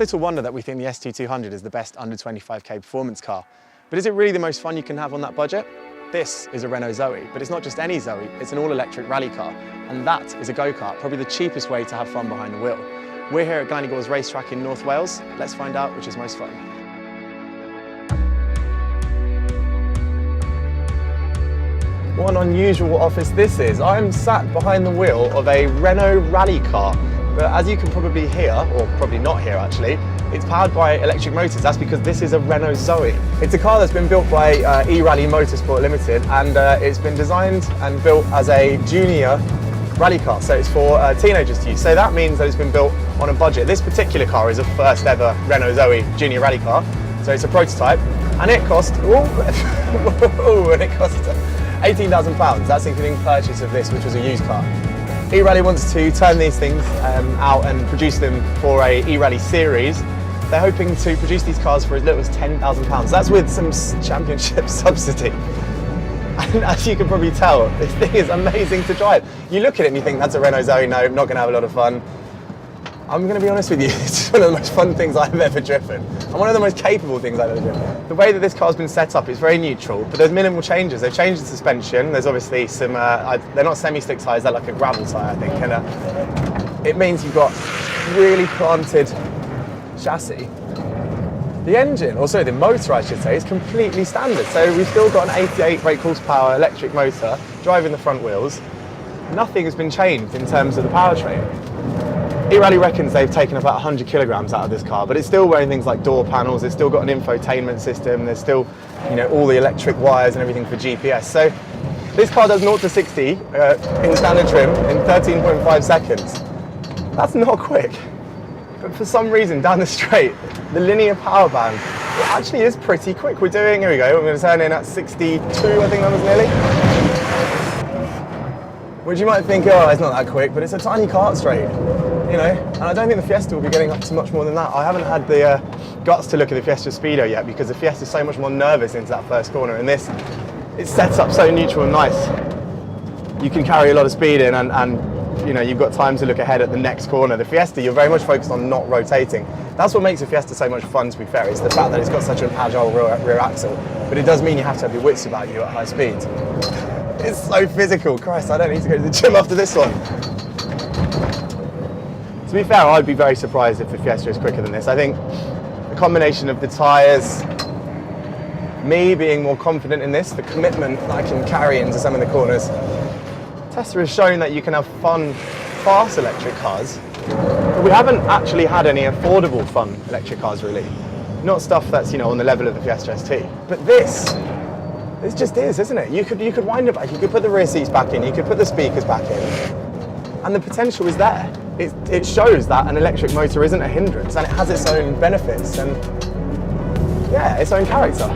little wonder that we think the ST200 is the best under 25k performance car. But is it really the most fun you can have on that budget? This is a Renault Zoe, but it's not just any Zoe, it's an all-electric rally car. And that is a go-kart, probably the cheapest way to have fun behind the wheel. We're here at Glynegor's racetrack in North Wales. Let's find out which is most fun. What an unusual office this is. I'm sat behind the wheel of a Renault rally car. But as you can probably hear, or probably not hear actually, it's powered by electric motors. That's because this is a Renault Zoe. It's a car that's been built by eRally Motorsport Limited, and it's been designed and built as a junior rally car. So it's for teenagers to use. So that means that it's been built on a budget. This particular car is a first ever Renault Zoe junior rally car. So it's a prototype, and it cost, and it cost £18,000. That's including purchase of this, which was a used car. eRally wants to turn these things out and produce them for a eRally series. They're hoping to produce these cars for as little as £10,000. That's with some championship subsidy. And as you can probably tell, this thing is amazing to drive. You look at it and you think, that's a Renault Zoe, no, I'm not going to have a lot of fun. I'm going to be honest with you, it's one of the most fun things I've ever driven, and one of the most capable things I've ever driven. The way that this car's been set up is very neutral, but there's minimal changes. They've changed the suspension. There's obviously some, they're not semi-slick tyres, they're like a gravel tyre, I think, and it means you've got really planted chassis. The engine, or sorry, the motor I should say, is completely standard. So we've still got an 88 brake horsepower electric motor driving the front wheels. Nothing has been changed in terms of the powertrain. eRally reckons they've taken about 100 kilograms out of this car, but it's still wearing things like door panels, it's still got an infotainment system, there's still, you know, all the electric wires and everything for GPS. So this car does 0 to 60 in standard trim in 13.5 seconds. That's not quick, but for some reason down the straight, the linear power band, it actually is pretty quick. We're doing, here we go, we're going to turn in at 62, I think that was nearly. Which you might think, oh, it's not that quick, but it's a tiny kart straight. You know, and I don't think the Fiesta will be getting up to much more than that. I haven't had the guts to look at the Fiesta Speedo yet, because the Fiesta is so much more nervous into that first corner, and this, it's set up so neutral and nice. You can carry a lot of speed in, and you know, you've got time to look ahead at the next corner. The Fiesta, you're very much focused on not rotating. That's what makes the Fiesta so much fun, to be fair. It's the fact that it's got such an agile rear axle, but it does mean you have to have your wits about you at high speed. It's so physical. Christ, I don't need to go to the gym after this one. To be fair, I'd be very surprised if the Fiesta is quicker than this. I think the combination of the tyres, me being more confident in this, the commitment that I can carry into some of the corners. Tesla has shown that you can have fun, fast electric cars, but we haven't actually had any affordable fun electric cars really. Not stuff that's, you know, on the level of the Fiesta ST. But this just is, isn't it? You could wind it back, you could put the rear seats back in, you could put the speakers back in, and the potential is there. It shows that an electric motor isn't a hindrance, and it has its own benefits and, yeah, its own character.